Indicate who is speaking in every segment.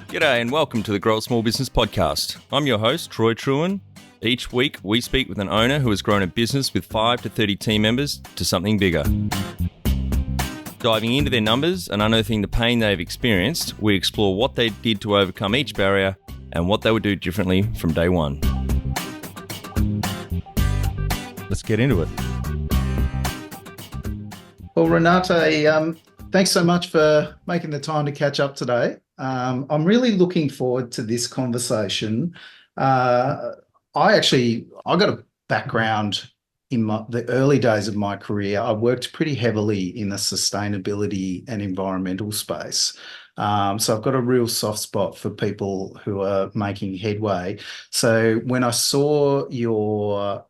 Speaker 1: G'day and welcome to the Grow a Small Business Podcast. I'm your host, Troy Truen. Each week, we speak with an owner who has grown a business with 5 to 30 team members to something bigger. Diving into their numbers and unearthing the pain they've experienced, we explore what they did to overcome each barrier and what they would do differently from day one. Let's get into it.
Speaker 2: Well, Renate, thanks so much for making the time to catch up today. I'm really looking forward to this conversation. I got a background in the early days of my career. I worked pretty heavily in the sustainability and environmental space. So I've got a real soft spot for people who are making headway. So when I saw your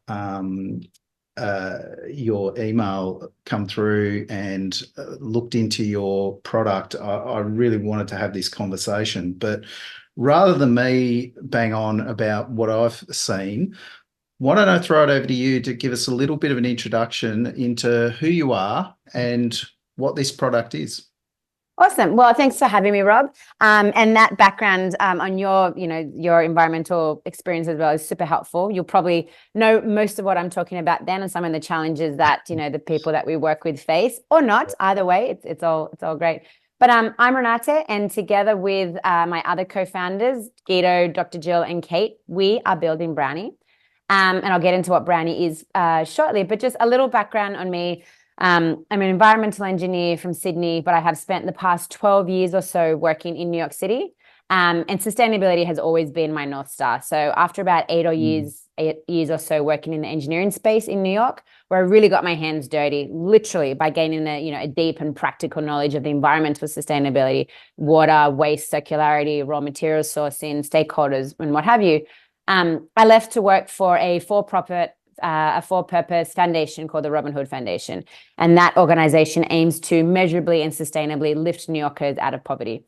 Speaker 2: email come through and looked into your product, I really wanted to have this conversation. But rather than me bang on about what I've seen, why don't I throw it over to you to give us a little bit of an introduction into who you are and what this product is.
Speaker 3: Awesome. Well, thanks for having me, Rob. And that background on your environmental experience as well is super helpful. You'll probably know most of what I'm talking about then and some of the challenges that, the people that we work with face or not. Either way, it's all great. But I'm Renate, and together with my other co-founders, Guido, Dr. Jill, and Kate, we are building Brownie. And I'll get into what Brownie is shortly, but just a little background on me. I'm an environmental engineer from Sydney, but I have spent the past 12 years or so working in New York City. And sustainability has always been my North Star. So after about 8 years or so working in the engineering space in New York, where I really got my hands dirty, literally by gaining a deep and practical knowledge of the environmental sustainability, water, waste, circularity, raw material sourcing, stakeholders, and what have you. I left to work for a for-purpose foundation called the Robin Hood Foundation. And that organization aims to measurably and sustainably lift New Yorkers out of poverty.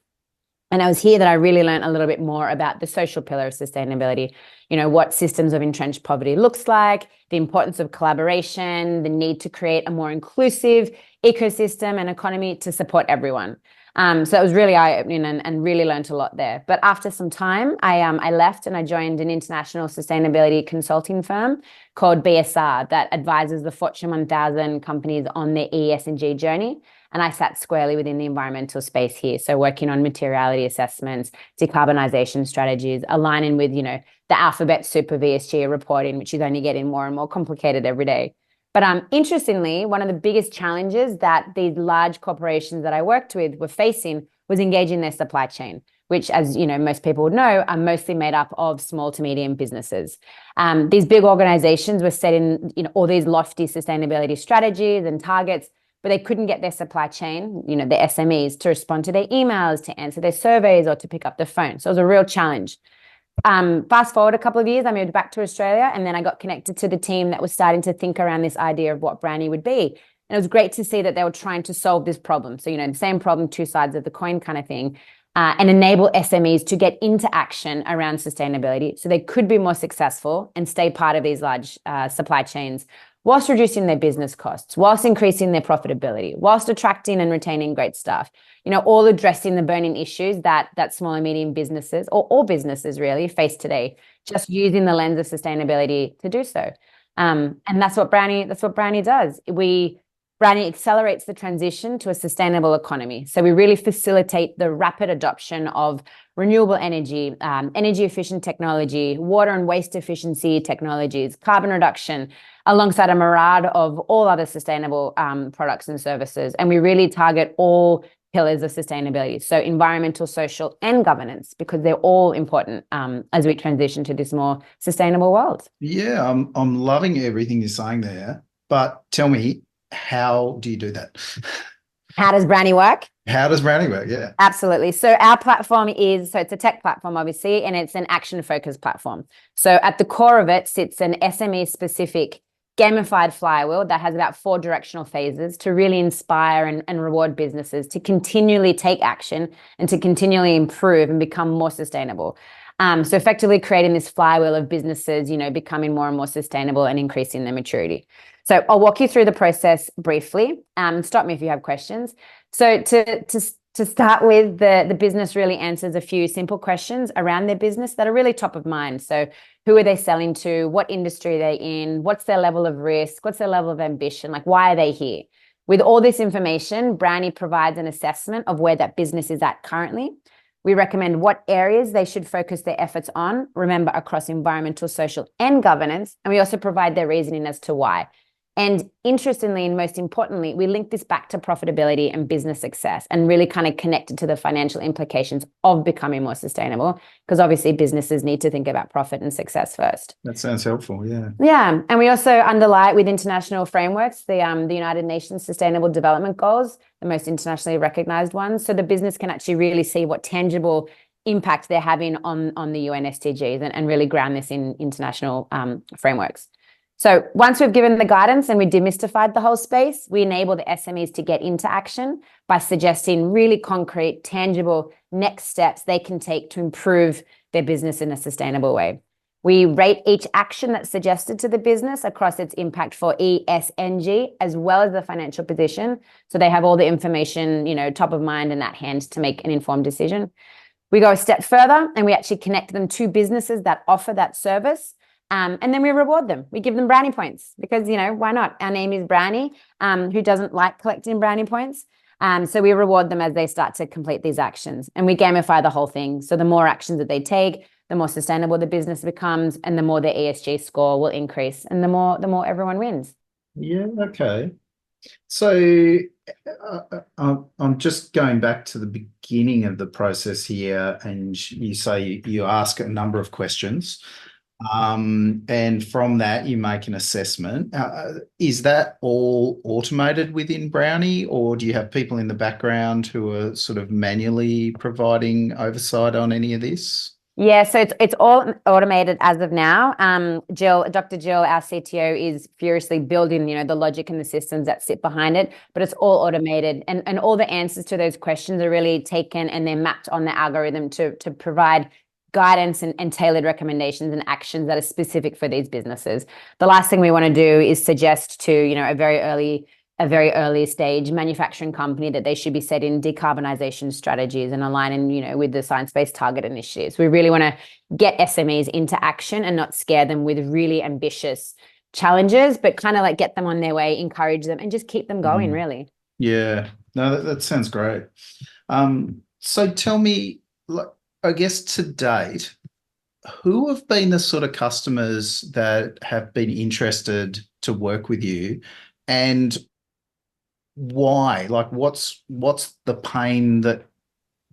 Speaker 3: And I was here that I really learned a little bit more about the social pillar of sustainability, what systems of entrenched poverty looks like, the importance of collaboration, the need to create a more inclusive ecosystem and economy to support everyone. So it was really eye-opening and really learned a lot there. But after some time, I left and I joined an international sustainability consulting firm called BSR that advises the Fortune 1000 companies on their ESG journey. And I sat squarely within the environmental space here. So working on materiality assessments, decarbonization strategies, aligning with, the alphabet soup of ESG reporting, which is only getting more and more complicated every day. But interestingly, one of the biggest challenges that these large corporations that I worked with were facing was engaging their supply chain, which, as most people would know, are mostly made up of small to medium businesses. These big organizations were setting all these lofty sustainability strategies and targets, but they couldn't get their supply chain, the SMEs, to respond to their emails, to answer their surveys, or to pick up the phone. So it was a real challenge. Fast forward a couple of years, I moved back to Australia, and then I got connected to the team that was starting to think around this idea of what Brownie would be. And it was great to see that they were trying to solve this problem. So, the same problem, two sides of the coin kind of thing, and enable SMEs to get into action around sustainability so they could be more successful and stay part of these large supply chains, whilst reducing their business costs, whilst increasing their profitability, whilst attracting and retaining great staff, all addressing the burning issues that small and medium businesses, or all businesses really, face today, just using the lens of sustainability to do so. And that's what Brownie does. Brownie accelerates the transition to a sustainable economy. So we really facilitate the rapid adoption of renewable energy, energy efficient technology, water and waste efficiency technologies, carbon reduction, alongside a myriad of all other sustainable products and services. And we really target all pillars of sustainability, so environmental, social, and governance, because they're all important as we transition to this more sustainable world.
Speaker 2: Yeah, I'm loving everything you're saying there, but tell me, how do you do that?
Speaker 3: How does Brownie work?
Speaker 2: How does Brownie work? Yeah.
Speaker 3: Absolutely. So our platform it's a tech platform, obviously, and it's an action-focused platform. So at the core of it sits an SME-specific gamified flywheel that has about 4 directional phases to really inspire and reward businesses to continually take action and to continually improve and become more sustainable. So effectively creating this flywheel of businesses, becoming more and more sustainable and increasing their maturity. So I'll walk you through the process briefly. Stop me if you have questions. So to To start with, the business really answers a few simple questions around their business that are really top of mind. So who are they selling to? What industry are they in? What's their level of risk? What's their level of ambition? Like, why are they here? With all this information, Brownie provides an assessment of where that business is at currently. We recommend what areas they should focus their efforts on, remember, across environmental, social, and governance. And we also provide their reasoning as to why. And interestingly, and most importantly, we link this back to profitability and business success and really kind of connect it to the financial implications of becoming more sustainable, because obviously businesses need to think about profit and success first.
Speaker 2: That sounds helpful, yeah.
Speaker 3: Yeah, and we also underlie it with international frameworks, the United Nations Sustainable Development Goals, the most internationally recognized ones, so the business can actually really see what tangible impact they're having on the UN SDGs and really ground this in international frameworks. So once we've given the guidance and we demystified the whole space, we enable the SMEs to get into action by suggesting really concrete, tangible next steps they can take to improve their business in a sustainable way. We rate each action that's suggested to the business across its impact for E, S, and G, as well as the financial position. So they have all the information, top of mind and at hand to make an informed decision. We go a step further and we actually connect them to businesses that offer that service. And then we reward them. We give them brownie points because, why not? Our name is Brownie. Who doesn't like collecting brownie points? So we reward them as they start to complete these actions. And we gamify the whole thing. So the more actions that they take, the more sustainable the business becomes and the more their ESG score will increase and the more everyone wins.
Speaker 2: Yeah, okay. So I'm just going back to the beginning of the process here, and you say you ask a number of questions. And from that, you make an assessment. Is that all automated within Brownie, or do you have people in the background who are sort of manually providing oversight on any of this?
Speaker 3: Yeah, so it's all automated as of now. Dr. Jill, our CTO, is furiously building, the logic and the systems that sit behind it, but it's all automated. And all the answers to those questions are really taken and they're mapped on the algorithm to provide guidance and tailored recommendations and actions that are specific for these businesses. The last thing we want to do is suggest to, a very early stage manufacturing company that they should be setting decarbonization strategies and aligning, with the science-based target initiatives. We really want to get SMEs into action and not scare them with really ambitious challenges, but kind of like get them on their way, encourage them, and just keep them going, really.
Speaker 2: Yeah, no, that sounds great. So tell me, I guess to date, who have been the sort of customers that have been interested to work with you, and why? Like, what's the pain that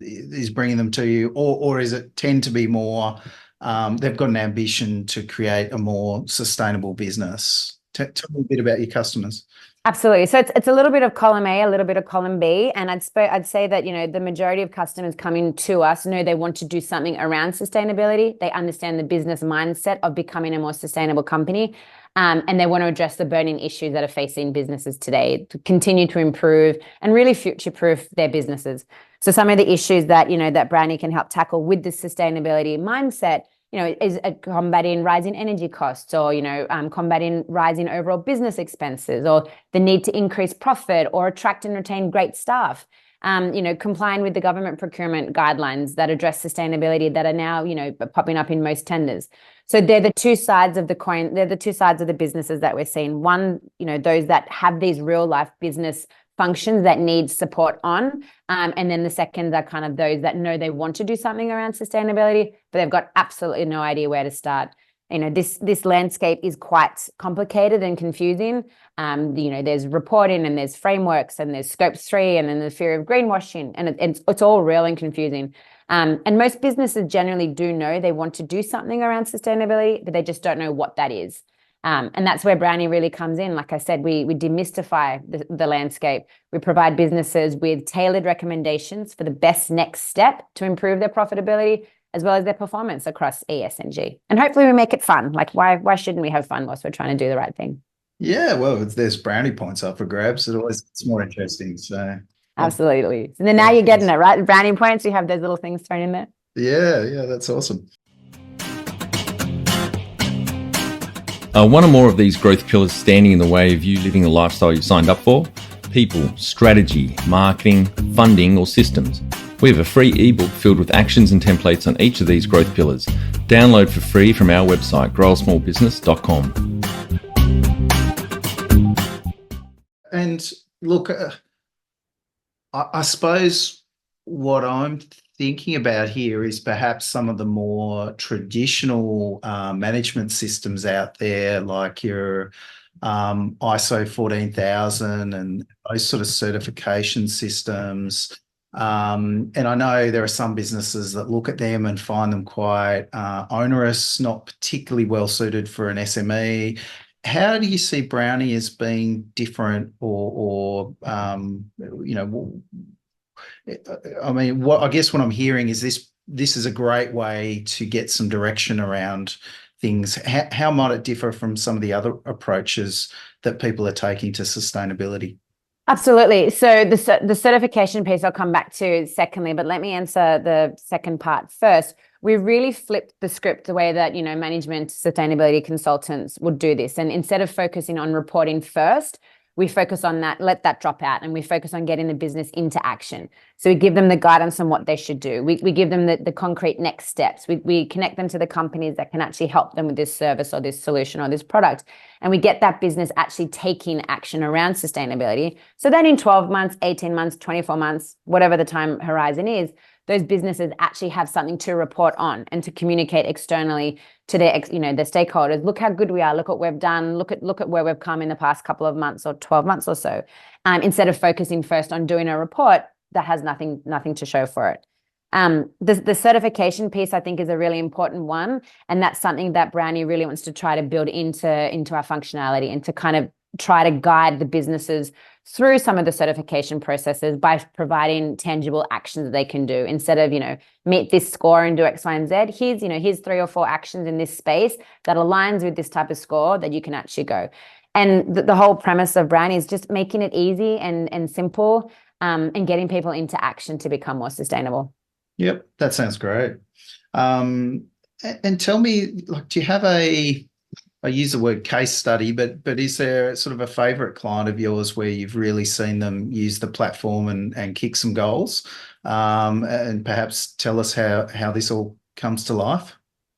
Speaker 2: is bringing them to you, or is it tend to be more they've got an ambition to create a more sustainable business? Tell me a bit about your customers.
Speaker 3: Absolutely. So it's a little bit of column A, a little bit of column B. And I'd say that, the majority of customers coming to us know they want to do something around sustainability. They understand the business mindset of becoming a more sustainable company. And they want to address the burning issues that are facing businesses today to continue to improve and really future-proof their businesses. So some of the issues that, that Brownie can help tackle with the sustainability mindset, is combating rising energy costs, or, combating rising overall business expenses, or the need to increase profit or attract and retain great staff. Complying with the government procurement guidelines that address sustainability that are now, popping up in most tenders. So they're the two sides of the coin. They're the two sides of the businesses that we're seeing. One, those that have these real life business functions that need support on. And then the second are kind of those that know they want to do something around sustainability, but they've got absolutely no idea where to start. This landscape is quite complicated and confusing. There's reporting and there's frameworks and there's Scope 3 and then the fear of greenwashing, and it's all real and confusing. And most businesses generally do know they want to do something around sustainability, but they just don't know what that is. And that's where Brownie really comes in. Like I said, we demystify the landscape. We provide businesses with tailored recommendations for the best next step to improve their profitability, as well as their performance across E, S, and G. And hopefully we make it fun. Like, why shouldn't we have fun whilst we're trying to do the right thing?
Speaker 2: Yeah, well, there's brownie points up for grabs. It's more interesting. So
Speaker 3: absolutely. And then now you're getting it, right? Brownie points, you have those little things thrown in there.
Speaker 2: Yeah, that's awesome.
Speaker 1: One or more of these growth pillars standing in the way of you living the lifestyle you've signed up for? people, strategy, marketing, funding, or systems. We have a free ebook filled with actions and templates on each of these growth pillars. Download for free from our website, growasmallbusiness.com.
Speaker 2: And look, I suppose what I'm thinking about here is perhaps some of the more traditional management systems out there, like your ISO 14000 and those sort of certification systems. And I know there are some businesses that look at them and find them quite onerous, not particularly well suited for an SME. How do you see Brownie as being different, or you know, I mean, I guess what I'm hearing is this is a great way to get some direction around things. How might it differ from some of the other approaches that people are taking to sustainability?
Speaker 3: Absolutely. So the certification piece I'll come back to secondly, but let me answer the second part first. We really flipped the script the way that, you know, management sustainability consultants would do this. And instead of focusing on reporting first, we focus on that, let that drop out, and we focus on getting the business into action. So we give them the guidance on what they should do. We give them the concrete next steps. We connect them to the companies that can actually help them with this service or this solution or this product. And we get that business actually taking action around sustainability. So then in 12 months, 18 months, 24 months, whatever the time horizon is, those businesses actually have something to report on and to communicate externally to their, you know, their stakeholders. Look how good we are. Look what we've done. Look at where we've come in the past couple of months or 12 months or so. Instead of focusing first on doing a report that has nothing to show for it. The certification piece, I think, is a really important one, and that's something that Brownie really wants to try to build into our functionality and to kind of try to guide the businesses through some of the certification processes by providing tangible actions that they can do instead of, you know, meet this score and do X, Y, and Z. Here's 3 or 4 actions in this space that aligns with this type of score that you can actually go. And the whole premise of Brownie is just making it easy and simple, and getting people into action to become more sustainable.
Speaker 2: Yep, that sounds great. And tell me, like, do you have I use the word case study, but is there sort of a favorite client of yours where you've really seen them use the platform and kick some goals? And perhaps tell us how this all comes to life.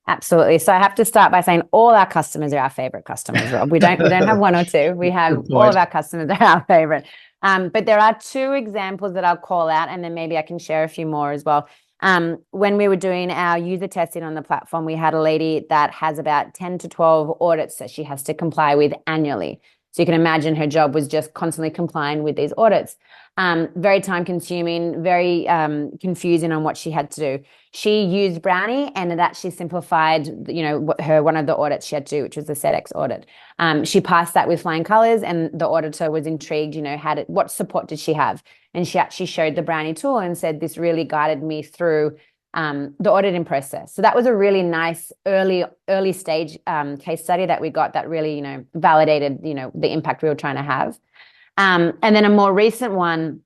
Speaker 3: Absolutely. So I have to start by saying all our customers are our favorite customers, Rob. We don't have one or two. We have all of our customers are our favorite. But there are 2 examples that I'll call out, and then maybe I can share a few more as well. When we were doing our user testing on the platform, we had a lady that has about 10 to 12 audits that she has to comply with annually. So you can imagine her job was just constantly complying with these audits. Very time consuming, very confusing on what she had to do. She used Brownie, and it actually simplified, you know, one of the audits she had to do, which was the SEDEX audit. She passed that with flying colors, and the auditor was intrigued, you know, what support did she have? And she actually showed the Brownie tool and said, this really guided me through the auditing process. So that was a really nice early stage case study that we got that really, you know, validated, you know, the impact we were trying to have. And then a more recent one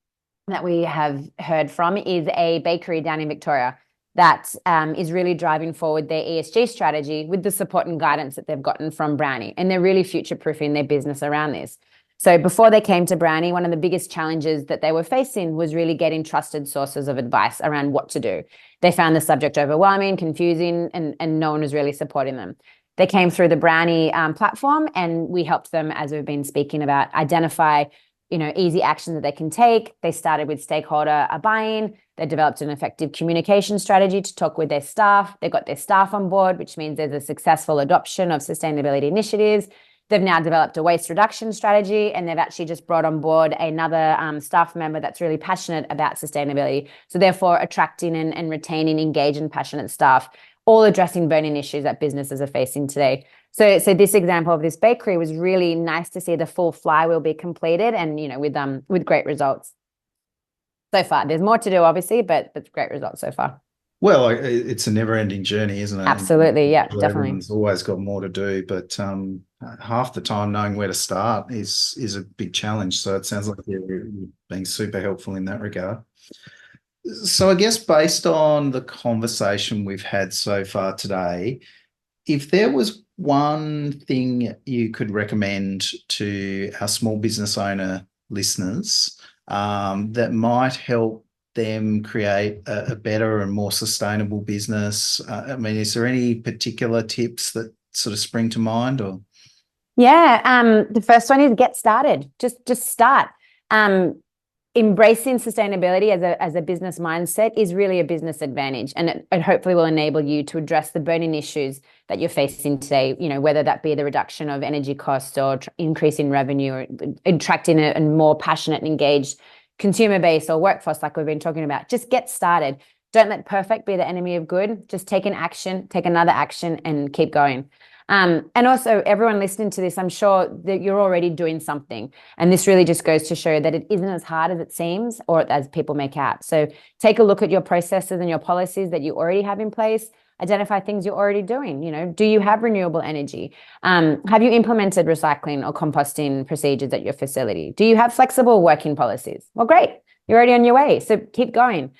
Speaker 3: that we have heard from is a bakery down in Victoria that is really driving forward their ESG strategy with the support and guidance that they've gotten from Brownie. And they're really future-proofing their business around this. So before they came to Brownie, one of the biggest challenges that they were facing was really getting trusted sources of advice around what to do. They found the subject overwhelming, confusing, and no one was really supporting them. They came through the Brownie platform, and we helped them, as we've been speaking about, identify, you know, easy action that they can take. They started with stakeholder buy-in. They developed an effective communication strategy to talk with their staff. They got their staff on board, which means there's a successful adoption of sustainability initiatives. They've now developed a waste reduction strategy, and they've actually just brought on board another staff member that's really passionate about sustainability. So therefore attracting and retaining engaged and passionate staff, all addressing burning issues that businesses are facing today. So this example of this bakery was really nice to see the full flywheel be completed, and, you know, with great results so far. There's more to do, obviously, but great results so far.
Speaker 2: Well, it's a never-ending journey, isn't it?
Speaker 3: Absolutely, yeah, definitely.
Speaker 2: Everyone's always got more to do, but half the time knowing where to start is a big challenge. So it sounds like you're being super helpful in that regard. So I guess based on the conversation we've had so far today, if there was one thing you could recommend to our small business owner listeners that might help them create a better and more sustainable business? I mean, is there any particular tips that sort of spring to mind? Or
Speaker 3: the first one is get started. Just start. Embracing sustainability as a business mindset is really a business advantage, and it hopefully will enable you to address the burning issues that you're facing today, whether that be the reduction of energy costs or increase in revenue or attracting a more passionate and engaged consumer base or workforce like we've been talking about. Just get started. Don't let perfect be the enemy of good. Just take an action, take another action, and keep going. And also, everyone listening to this, I'm sure that you're already doing something. And this really just goes to show that it isn't as hard as it seems or as people make out. So take a look at your processes and your policies that you already have in place. Identify things you're already doing. Do you have renewable energy? Have you implemented recycling or composting procedures at your facility? Do you have flexible working policies? Well, great. You're already on your way. So keep going.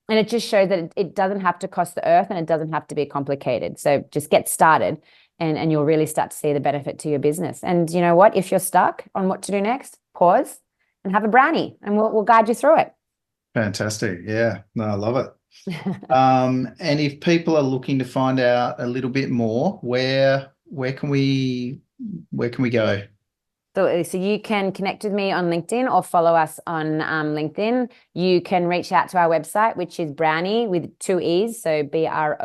Speaker 3: And it just shows that it doesn't have to cost the earth and it doesn't have to be complicated. So just get started and you'll really start to see the benefit to your business. And you know what? If you're stuck on what to do next, pause and have a brownie and we'll guide you through it.
Speaker 2: Fantastic. Yeah, no, I love it. And if people are looking to find out a little bit more, where can we go?
Speaker 3: So you can connect with me on LinkedIn or follow us on LinkedIn. You can reach out to our website, which is Brownie with 2 E's, so BROWNEE.io.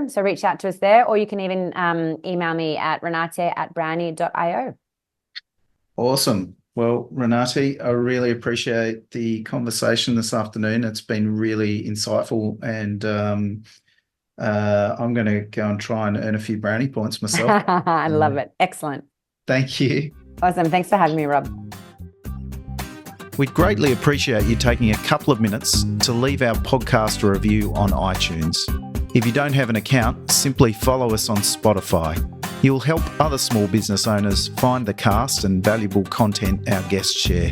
Speaker 3: So reach out to us there, or you can even email me at renate@brownie.io.
Speaker 2: Awesome. Well, Renate, I really appreciate the conversation this afternoon. It's been really insightful, and I'm going to go and try and earn a few brownie points myself.
Speaker 3: I love it. Excellent.
Speaker 2: Thank you.
Speaker 3: Awesome. Thanks for having me, Rob.
Speaker 2: We'd greatly appreciate you taking a couple of minutes to leave our podcast a review on iTunes. If you don't have an account, simply follow us on Spotify. You'll help other small business owners find the cast and valuable content our guests share.